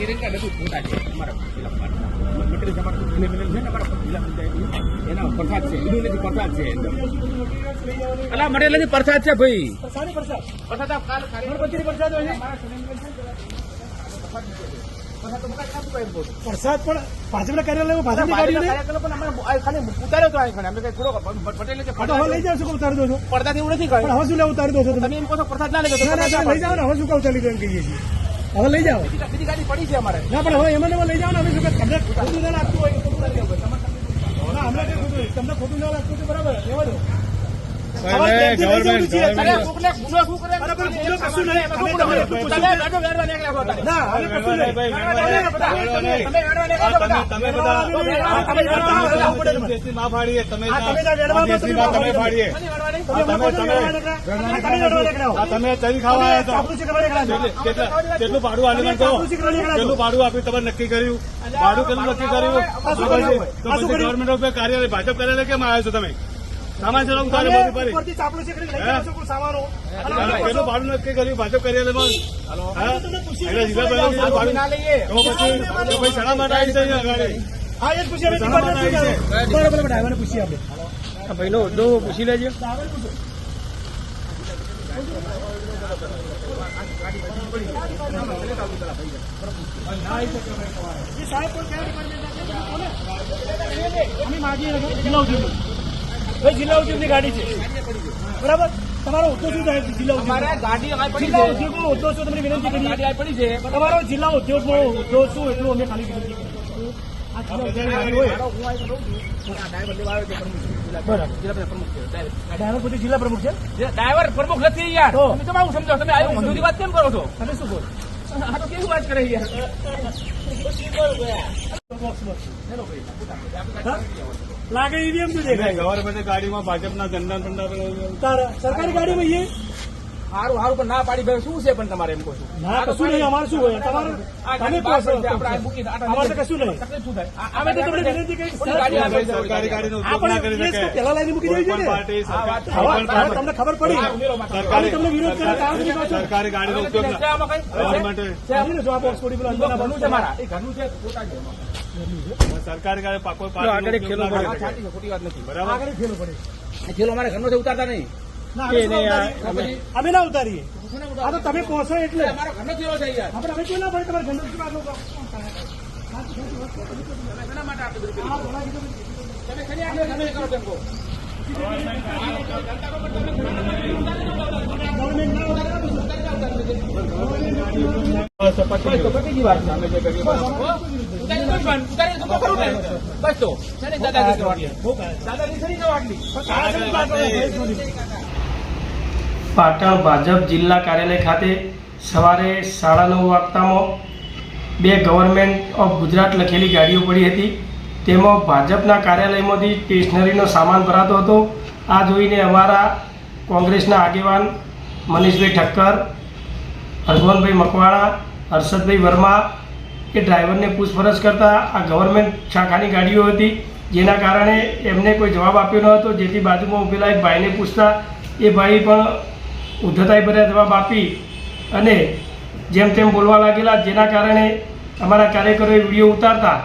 તિરંગા બધું ફોટા છે અમારા મટીરિયલ તમારું મિલેલ છે ને અમારા જિલ્લા પંચાયત એના પ્રસાદ છે બીજું નથી પ્રસાદ છે અલા મટીરિયલ નથી પ્રસાદ છે ભાઈ પ્રસાદ કાલ ગણપતિ પ્રસાદ હોય પ્રસાદ પણ ભાજપના કાર્યાલય ભાજપની ગાડીઓ પણ અમે ખાલી ઉતાર્યો તો અમે કઈ થોડો પટેલ લઈ જાવ શું ઉતારી દો છો પડદા એવું નથી કહ્યું હવે શું ઉતારી દો છો તમે એમ કહો છો પ્રસાદ ના લઈ લઈ જાઓ ને હવે શું કહું ચાલી એમ કહીએ છીએ હવે લઈ જાઓ બીજી ગાડી પડી છે અમારે ના પણ હવે એમાં લઈ જાઓ ને અમે શું તમને ખોટું ના લાગતું હોય ના અમને કઈ ખોટું તમને ખોટું ના લાગતું તો બરાબર એવા દો તમે ચરી ખાવા કેટલું ભાડું આલ્યું કહો કેટલું ભાડું આપ્યું તમે નક્કી કર્યું ભાડું કેટલું નક્કી કર્યું ગવર્મેન્ટ કાર્યાલય ભાજપ કાર્યાલય કેમ આવ્યા છો તમે સામાન છે કેટલું ભાડું નક્કી કર્યું ભાજપ કાર્યાલયમાં શા માટે આવી છે ડ્રાઈવરને પૂછીએ આપણે ભાઈ નો હોદ્દો પૂછી લેજો જિલ્લા ઉદ્યોગની ગાડી છે બરાબર તમારો હોદ્દો શું થાય જિલ્લા ઉદ્યોગનો હોદ્દો શું તમને વિનંતી કરી પડી છે તમારો જિલ્લા ઉદ્યોગનો હોદ્દો શું એટલું અમે ખાલી વિનંતી કરી ડ્રાઈવર પોતે જિલ્લા પ્રમુખ છે ડ્રાઈવર પ્રમુખ નથી યાર તમે તો આવું સમજો તમે આવું મંજૂરી વાત કેમ કરો છો તમે શું બોલો આ તો કેવી વાત કરે યાર લાગે ઈવીએમ શું દેખાય ગવર્મેન્ટ ગાડીમાં ભાજપના ઝંડા સરકારી ગાડીમાં સારું સારું પણ ના પાડી ભાઈ શું છે પણ તમારે એમ કહો છો ના કશું નહીં અમારે શું હોય તમારે તમે અમારે તો કશું નહીં તકલીફ શું થાય અમે તો તમને વિનંતી કરી સરકારી ગાડીનો ઉપયોગ ના કરી શકે પેલા લાઈન મૂકી દેવી જોઈએ તમને ખબર પડી તમને વિરોધ કરે સરકારી ગાડીનો ઉપયોગ ગવર્મેન્ટ જો આ બોક્સ છોડી પેલા ઘરનું છે મારા એ ઘરનું છે ખોટા છે સરકારી ગાડી પાકો આગળ ખેલો પડે ખોટી વાત નથી બરાબર આગળ ખેલો પડે ખેલો અમારે ઘરનો છે ઉતારતા નહીં અમે ના ઉતારીએ આ તો તમે પહોંચો એટલે અમારો ઘરનો ખેલો છે યાર આપણે હવે કેવું ના પડે તમારે ઘરનો એના માટે આપણે તમે ખરી આપણે કરો તેમ કહો પાટણ ભાજપ જિલ્લા કાર્યાલય ખાતે સવારે 9:30 વાગતામાં 2 ગવર્મેન્ટ ઓફ ગુજરાત લખેલી ગાડીઓ પડી હતી તેમાં ભાજપના કાર્યાલયમાંથી સ્ટેશનરીનો સામાન ભરાતો હતો આ જોઈને અમારા કોંગ્રેસના આગેવાન મનીષભાઈ ઠક્કર, હરગોનભાઈ મકવાણા, હર્ષદભાઈ વર્મા એ ડ્રાઈવરને પૂછપરછ કરતા આ ગવર્મેન્ટ શાખાની ગાડીઓ હતી જેના કારણે એમને કોઈ જવાબ આપ્યો ન હતો જેથી બાજુમાં ઉભેલા એક ભાઈને પૂછતા એ ભાઈ પણ ઉદ્ધતાઈ ભર્યા જવાબ આપી અને જેમ તેમ બોલવા લાગેલા જેના કારણે અમારા કાર્યકરોએ વિડીયો ઉતારતા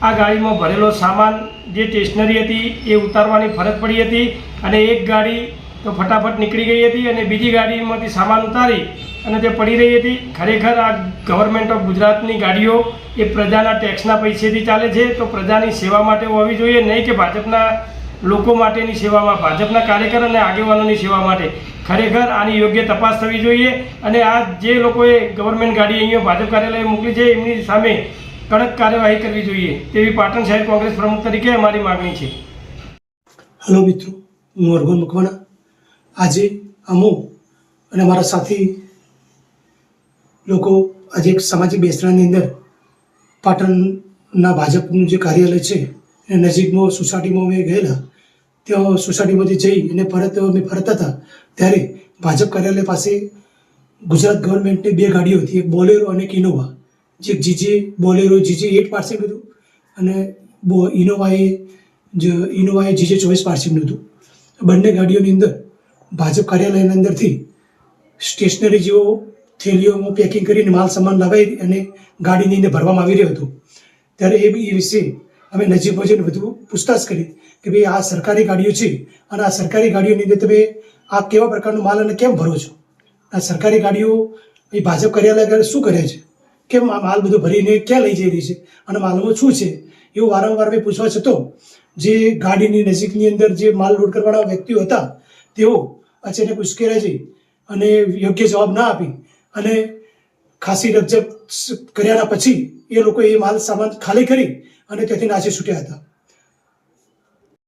આ ગાડીમાં ભરેલો સામાન જે સ્ટેશનરી હતી એ ઉતારવાની ફરજ પડી હતી અને એક ગાડી તો ફટાફટ નીકળી ગઈ હતી અને બીજી ગાડીમાંથી સામાન ઉતારી અને તે પડી રહી હતી ખરેખર આ ગવર્મેન્ટ ઓફ ગુજરાતની ગાડીઓ એ પ્રજાના ટેક્સના પૈસેથી ચાલે છે તો પ્રજાની સેવા માટે હોવી જોઈએ નહીં કે ભાજપના લોકો માટેની સેવામાં ભાજપના કાર્યકર અને આગેવાનોની સેવા માટે ખરેખર આની યોગ્ય તપાસ થવી જોઈએ અને આ જે લોકોએ ગવર્મેન્ટ ગાડી અહીંયા ભાજપ કાર્યાલય મોકલી છે એમની સામે કડક કાર્યવાહી કરવી જોઈએ તેવી પાટણ શહેર કોંગ્રેસ પ્રમુખ તરીકે અમારી માગણી છે. હેલો મિત્રો, હું હરગોન મકવાણા. આજે અમો અને મારા સાથી લોકો આજે એક સામાજિક બેસણાની અંદર પાટણના ભાજપનું જે કાર્યાલય છે એ નજીકમાં સોસાયટીમાં અમે ગયેલા ત્યાં સોસાયટીમાંથી જઈ અને અમે ફરતા હતા ત્યારે ભાજપ કાર્યાલય પાસે ગુજરાત ગવર્મેન્ટની 2 ગાડીઓ હતી, એક બોલેરો અને એક ઇનોવા. જે જીજે બોલેરો જીજે 8 પાર્સેન્ટ હતું અને ઇનોવાએ જીજે 24 પાર્સેન્ટ હતું. બંને ગાડીઓની અંદર ભાજપ કાર્યાલયની અંદરથી સ્ટેશનરી જેવો થેલીઓમાં પેકિંગ કરીને માલ સામાન લગાવી અને ગાડીની અંદર ભરવામાં આવી રહ્યો હતો. ત્યારે એ વિશે અમે નજીક પહોંચીને વધુ પૂછતાછ કરી કે ભાઈ આ સરકારી ગાડીઓ છે અને આ સરકારી ગાડીઓની અંદર તમે આ કેવા પ્રકારનો માલ અને કેમ ભરો છો? આ સરકારી ગાડીઓ એ ભાજપ કાર્યાલય આગળ શું કરે છે? કેમ આ માલ બધો ભરીને ક્યાં લઈ જઈ રહી છે અને માલમાં શું છે? એવું વારંવાર મેં પૂછવા છતાં જે ગાડીની નજીકની અંદર જે માલ લોડ કરવાના વ્યક્તિઓ હતા તેઓ અચાનક ઉશ્કેરાઈ જઈ અને યોગ્ય જવાબ ના આપી અને ખાસી રકઝક કર્યાના પછી એ લોકો એ માલ સામાન ખાલી કરી અને ત્યાંથી નાસી છૂટ્યા હતા.